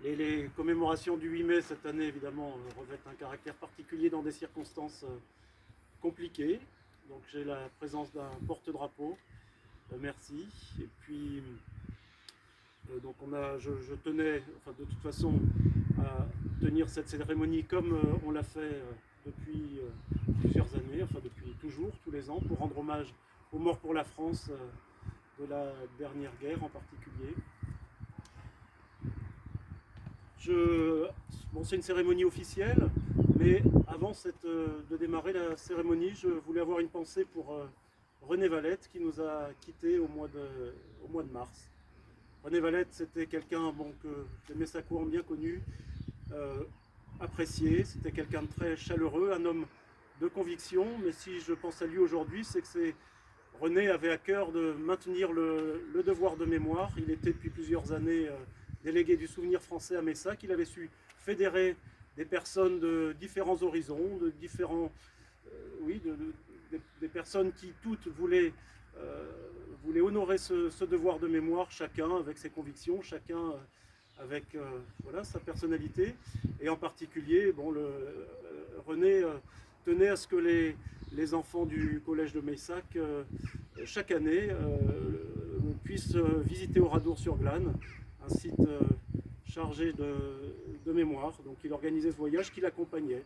Les commémorations du 8 mai cette année, évidemment, revêtent un caractère particulier dans des circonstances compliquées. Donc j'ai la présence d'un porte-drapeau, merci. Et puis, donc je tenais, enfin de toute façon, à tenir cette cérémonie comme on l'a fait depuis plusieurs années, enfin depuis toujours, tous les ans, pour rendre hommage aux morts pour la France de la dernière guerre en particulier. Bon, c'est une cérémonie officielle, mais avant de démarrer la cérémonie, je voulais avoir une pensée pour René Valette qui nous a quittés au mois de mars. René Valette, c'était quelqu'un que les Messacois ont bien connu, apprécié, c'était quelqu'un de très chaleureux, un homme de conviction, mais si je pense à lui aujourd'hui, c'est que René avait à cœur de maintenir le devoir de mémoire. Il était depuis plusieurs années délégué du souvenir français à Messac. Il avait su fédérer des personnes de différents horizons, de différents, des personnes qui toutes voulaient honorer ce devoir de mémoire, chacun avec ses convictions, chacun avec voilà, sa personnalité. Et en particulier, René tenait à ce que les enfants du collège de Messac, chaque année, puissent visiter Oradour-sur-Glane, un site chargé de mémoire. Donc il organisait ce voyage qui l'accompagnait.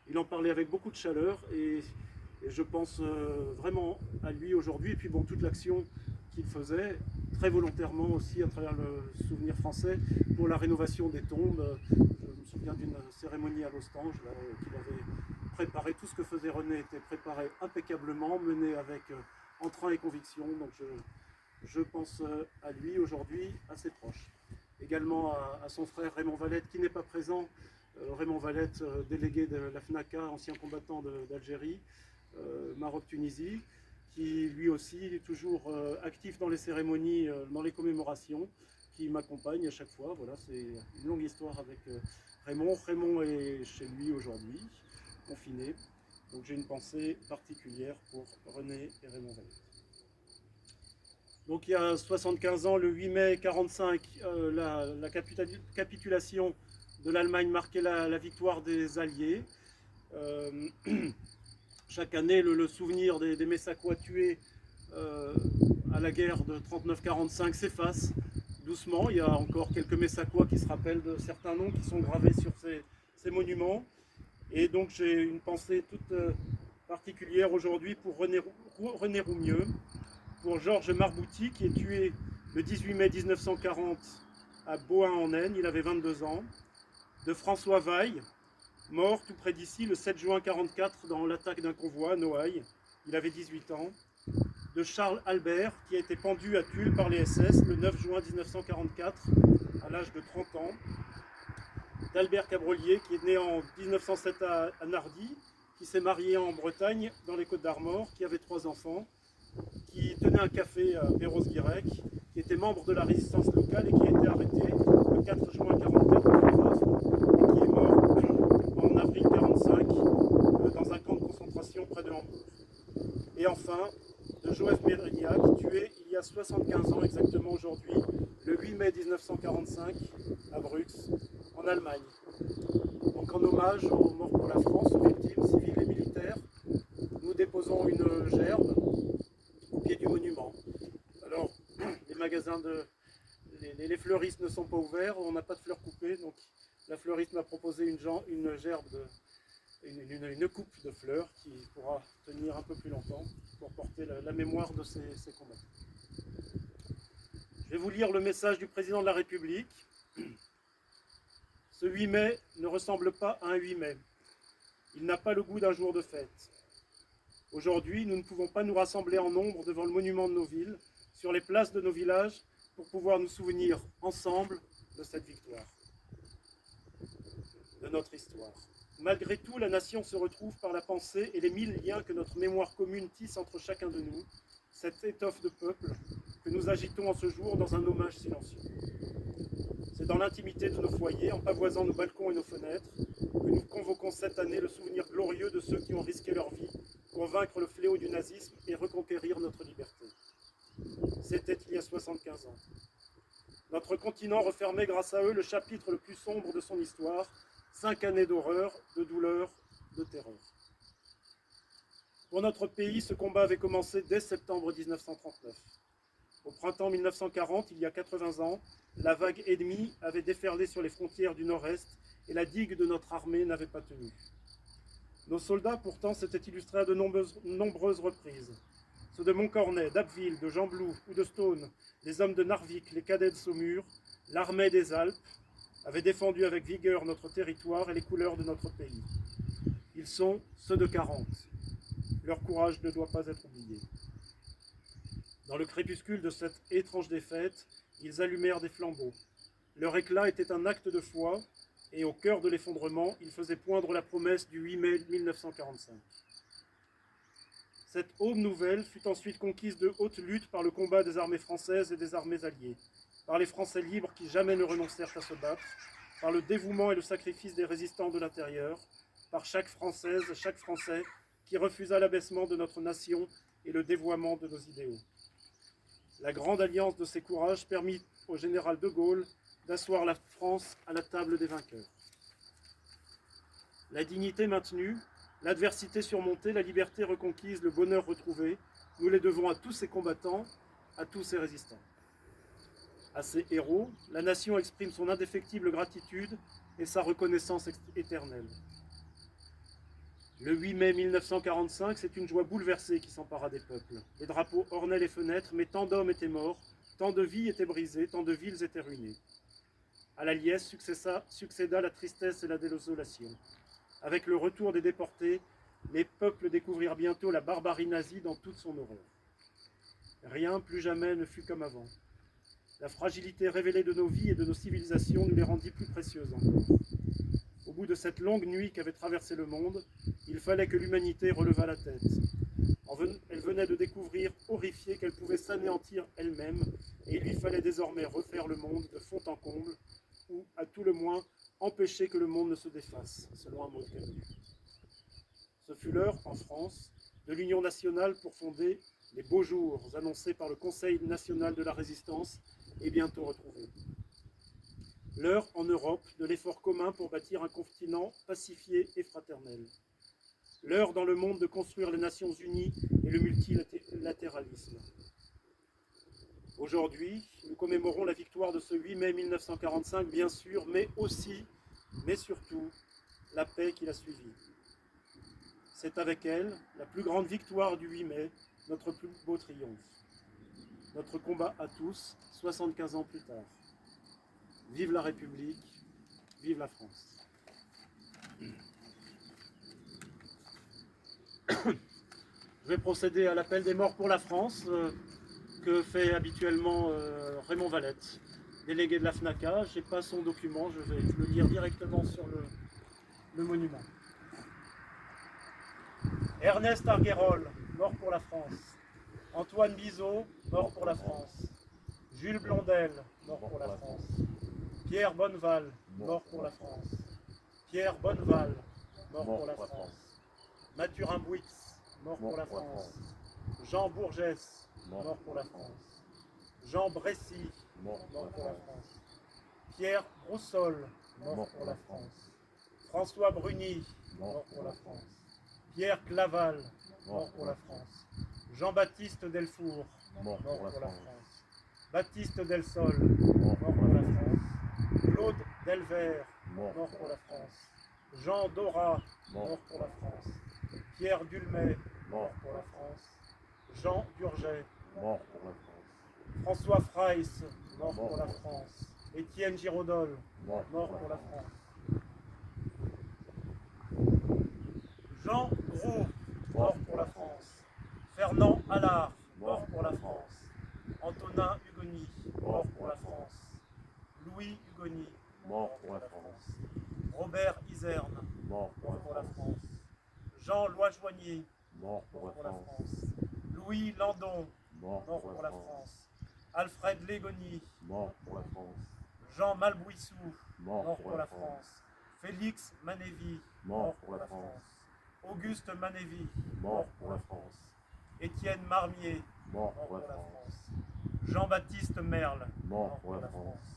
Il en parlait avec beaucoup de chaleur et je pense vraiment à lui aujourd'hui. Et puis bon, toute l'action qu'il faisait, très volontairement aussi à travers le souvenir français, pour la rénovation des tombes. Je me souviens d'une cérémonie à l'Ostange qu'il avait préparé. Tout ce que faisait René était préparé impeccablement, mené avec entrain et conviction. Donc je pense à lui aujourd'hui, à ses proches. Également à son frère Raymond Valette qui n'est pas présent. Raymond Valette, délégué de la FNACA, ancien combattant d'Algérie, Maroc-Tunisie, qui lui aussi est toujours actif dans les cérémonies, dans les commémorations, qui m'accompagne à chaque fois. Voilà, c'est une longue histoire avec Raymond. Raymond est chez lui aujourd'hui, confiné. Donc j'ai une pensée particulière pour René et Raymond Valette. Donc il y a 75 ans, le 8 mai 1945, la capitulation de l'Allemagne marquait la victoire des Alliés. Chaque année, le souvenir des Messacois tués à la guerre de 39-45 s'efface doucement. Il y a encore quelques Messacois qui se rappellent de certains noms qui sont gravés sur ces monuments. Et donc j'ai une pensée toute particulière aujourd'hui pour René Roumieux, pour Georges Marbouty qui est tué le 18 mai 1940 à Bohain-en-Aisne, il avait 22 ans, de François Vaille, mort tout près d'ici le 7 juin 1944 dans l'attaque d'un convoi à Noailles, il avait 18 ans, de Charles Albert qui a été pendu à Tulle par les SS le 9 juin 1944 à l'âge de 30 ans, d'Albert Cabrolier qui est né en 1907 à Nardy, qui s'est marié en Bretagne dans les Côtes-d'Armor, qui avait 3 enfants, qui tenait un café à Perros-Guirec, qui était membre de la résistance locale et qui a été arrêté le 4 juin 1944 et qui est mort en avril 1945 dans un camp de concentration près de Hambourg. Et enfin, de Joseph Mérignac, tué il y a 75 ans exactement aujourd'hui, le 8 mai 1945 à Brux, en Allemagne. Donc en hommage aux morts pour la France, aux victimes civiles et militaires, nous déposons une gerbe au pied du monument. Alors, les magasins les fleuristes ne sont pas ouverts, on n'a pas de fleurs coupées, donc la fleuriste m'a proposé une gerbe, une coupe de fleurs qui pourra tenir un peu plus longtemps pour porter la mémoire de ces combats. Je vais vous lire le message du président de la République. Ce 8 mai ne ressemble pas à un 8 mai. Il n'a pas le goût d'un jour de fête. Aujourd'hui, nous ne pouvons pas nous rassembler en nombre devant le monument de nos villes, sur les places de nos villages, pour pouvoir nous souvenir ensemble de cette victoire, de notre histoire. Malgré tout, la nation se retrouve par la pensée et les 1000 liens que notre mémoire commune tisse entre chacun de nous, cette étoffe de peuple que nous agitons en ce jour dans un hommage silencieux. C'est dans l'intimité de nos foyers, en pavoisant nos balcons et nos fenêtres, que nous convoquons cette année le souvenir glorieux de ceux qui ont risqué leur vie pour vaincre le fléau du nazisme et reconquérir notre liberté. C'était il y a 75 ans. Notre continent refermait grâce à eux le chapitre le plus sombre de son histoire, 5 années d'horreur, de douleur, de terreur. Pour notre pays, ce combat avait commencé dès septembre 1939. Au printemps 1940, il y a 80 ans, la vague ennemie avait déferlé sur les frontières du Nord-Est et la digue de notre armée n'avait pas tenu. Nos soldats, pourtant, s'étaient illustrés à de nombreuses reprises. Ceux de Montcornet, d'Abbeville, de Gembloux ou de Stone, les hommes de Narvik, les cadets de Saumur, l'armée des Alpes, avaient défendu avec vigueur notre territoire et les couleurs de notre pays. Ils sont ceux de 40. Leur courage ne doit pas être oublié. Dans le crépuscule de cette étrange défaite, ils allumèrent des flambeaux. Leur éclat était un acte de foi, et au cœur de l'effondrement, ils faisaient poindre la promesse du 8 mai 1945. Cette aube nouvelle fut ensuite conquise de haute lutte par le combat des armées françaises et des armées alliées, par les Français libres qui jamais ne renoncèrent à se battre, par le dévouement et le sacrifice des résistants de l'intérieur, par chaque Française et chaque Français qui refusa l'abaissement de notre nation et le dévoiement de nos idéaux. La grande alliance de ces courages permit au général de Gaulle d'asseoir la France à la table des vainqueurs. La dignité maintenue, l'adversité surmontée, la liberté reconquise, le bonheur retrouvé, nous les devons à tous ces combattants, à tous ces résistants. À ces héros, la nation exprime son indéfectible gratitude et sa reconnaissance éternelle. Le 8 mai 1945, c'est une joie bouleversée qui s'empara des peuples. Les drapeaux ornaient les fenêtres, mais tant d'hommes étaient morts, tant de vies étaient brisées, tant de villes étaient ruinées. À la liesse succéda la tristesse et la désolation. Avec le retour des déportés, les peuples découvrirent bientôt la barbarie nazie dans toute son horreur. Rien, plus jamais, ne fut comme avant. La fragilité révélée de nos vies et de nos civilisations nous les rendit plus précieuses encore. Au bout de cette longue nuit qu'avait traversé le monde, il fallait que l'humanité relevât la tête. Elle venait de découvrir, horrifiée, qu'elle pouvait s'anéantir elle-même, et il lui fallait désormais refaire le monde de fond en comble, ou, à tout le moins, empêcher que le monde ne se défasse, selon un mot de Camus. Ce fut l'heure, en France, de l'Union nationale pour fonder les beaux jours annoncés par le Conseil national de la résistance et bientôt retrouvés. L'heure, en Europe, de l'effort commun pour bâtir un continent pacifié et fraternel. L'heure dans le monde de construire les Nations Unies et le multilatéralisme. Aujourd'hui, nous commémorons la victoire de ce 8 mai 1945, bien sûr, mais aussi, mais surtout, la paix qui l'a suivie. C'est avec elle, la plus grande victoire du 8 mai, notre plus beau triomphe. Notre combat à tous, 75 ans plus tard. Vive la République, vive la France. Je vais procéder à l'appel des morts pour la France, que fait habituellement Raymond Valette, délégué de la FNACA. Je n'ai pas son document, je vais le lire directement sur le monument. Ernest Arguerol, mort pour la France. Antoine Bizot, mort pour la France. Jules Blondel, mort pour la France. Pierre Bonneval, mort pour la France. Pierre Bonneval, mort pour la France. Mathurin Bouix, mort pour la France. Jean Bourgès, mort pour la France. Jean Bressy, mort pour la France. Pierre Broussol, mort pour la France. François Bruni, mort pour la France. Pierre Claval, mort pour la France. Jean-Baptiste Delfour, mort pour la France. Baptiste Delsol, mort pour la France. Claude Delvert, mort pour la France. Jean Dora, mort pour la France. Pierre Dulmay, mort pour la France. Jean Durget, mort pour la France. François Freyss, mort pour la France. Étienne Giraudol, mort pour la France. Jean Gros, mort pour la France. Fernand Allard, mort pour la France. Antonin Hugoni, mort pour la France. Louis Hugoni, mort pour la France. Robert Iserne, mort pour la France. Jean Loijoignier, mort pour la France. Louis Landon, mort pour la France. Alfred Légoni, mort pour la France. Jean Malbouissou, mort pour la France. Félix Manévy, mort pour la France. Auguste Manévy, mort pour la France. Étienne Marmier, mort pour la France. Jean-Baptiste Merle, mort pour la France.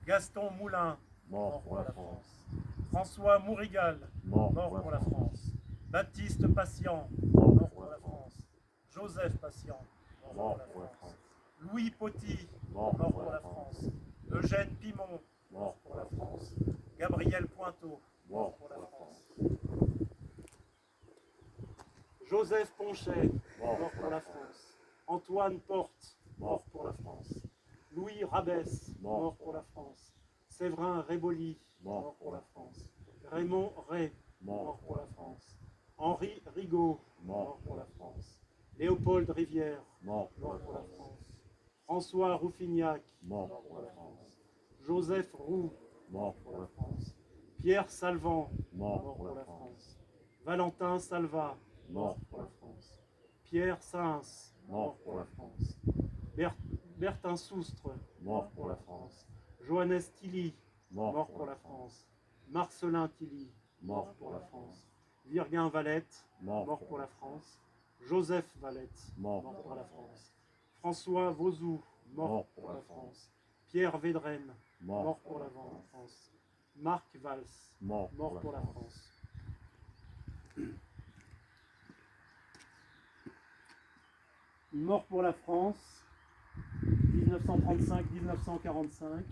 Gaston Moulin, Mort pour la France. François Mourigal, Mort mort pour la France. Baptiste Patient, Mort mort pour pour la la France. Joseph Patient, mort Mort pour pour la la France. France. Louis Poty, Mort mort pour pour la la France. Eugène Pimon, Mort pour la France. Gabriel Pointeau, Mort pour pour la la France. France. Joseph Ponchet, Mort mort pour la France. Antoine Porte, Mort pour la France. Louis Rabès, mort pour la France. Séverin Réboli, Mort pour la France. Raymond Ray, Mort pour la France. Henri Rigaud, Mort pour la France. Léopold Rivière, Mort pour mort la pour la France. France. François Rouffignac, Mort pour la France. Joseph Roux, Mort pour la France. Pierre Salvant, Mort pour la France. Valentin Salva, Mort pour la France. Pierre Sains, Mort pour la France. Bertin Soustre, Mort pour la France. Johannes Tilly, Mort pour la France. Marcelin Tilly, Mort pour la France. Virgin Valette, Mort pour la France. Joseph Valette, Mort pour la France. François Vauzou, Mort pour la France. Pierre Védrenne, Mort pour la France. Marc Valls, Mort pour la France. Mort pour la France, 1935-1945.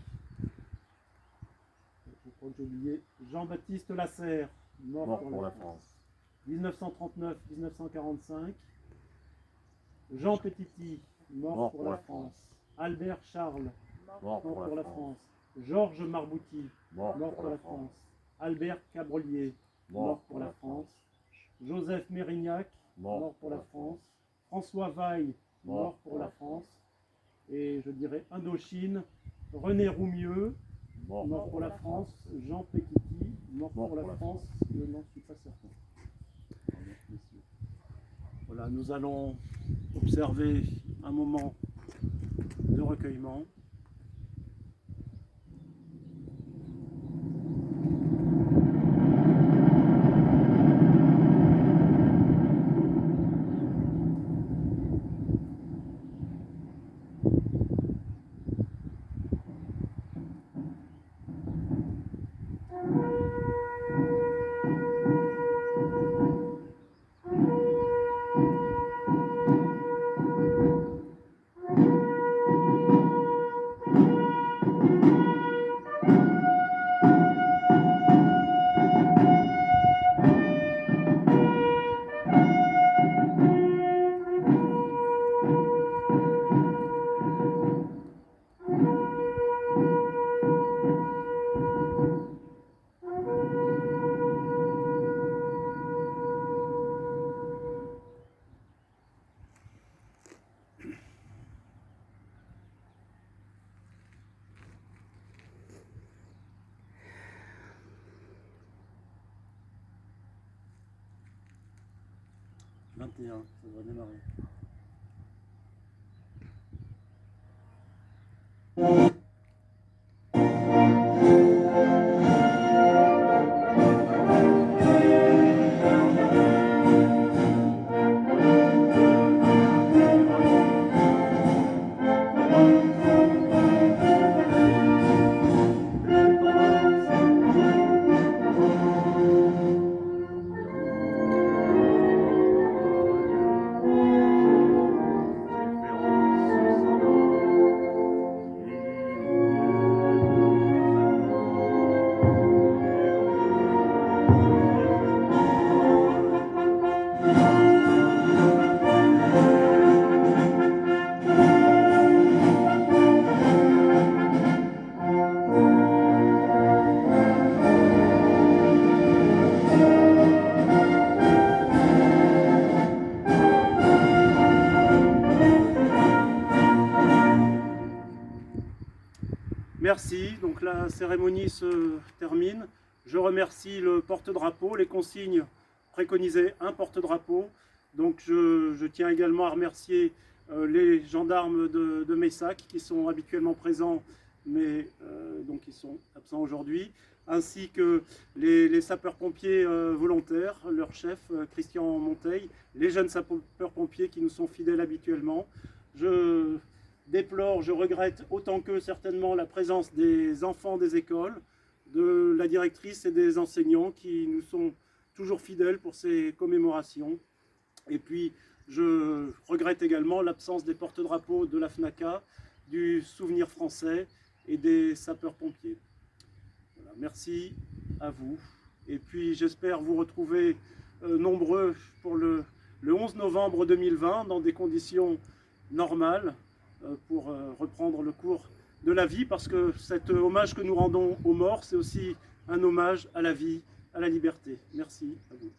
Je crois que j'ai oublié. Jean-Baptiste Lasserre, Mort pour la France. 1939-1945. Jean Petiti, mort pour la France. Albert Charles, Mort mort pour la France. Georges Marbouti, Mort pour la France. Albert Cabrelier, Mort pour la France. Joseph Mérignac, Mort pour la France. François Vaille, Mort pour la France. Et je dirais Indochine, René Roumieux, mort pour la France. Jean Péquiti, mort pour la France. Je n'en suis pas certain. Voilà, nous allons observer un moment de recueillement. Ça va démarrer. Merci, donc la cérémonie se termine. Je remercie le porte-drapeau, les consignes préconisaient un porte-drapeau. Donc je tiens également à remercier les gendarmes de Messac qui sont habituellement présents, mais donc ils sont absents aujourd'hui, ainsi que les sapeurs-pompiers volontaires, leur chef Christian Monteil, les jeunes sapeurs-pompiers qui nous sont fidèles habituellement. Je déplore, je regrette autant qu'eux certainement la présence des enfants des écoles, de la directrice et des enseignants qui nous sont toujours fidèles pour ces commémorations. Et puis, je regrette également l'absence des porte-drapeaux de la FNACA, du Souvenir français et des sapeurs-pompiers. Voilà, merci à vous. Et puis, j'espère vous retrouver nombreux pour le 11 novembre 2020 dans des conditions normales pour reprendre le cours de la vie, parce que cet hommage que nous rendons aux morts, c'est aussi un hommage à la vie, à la liberté. Merci à vous.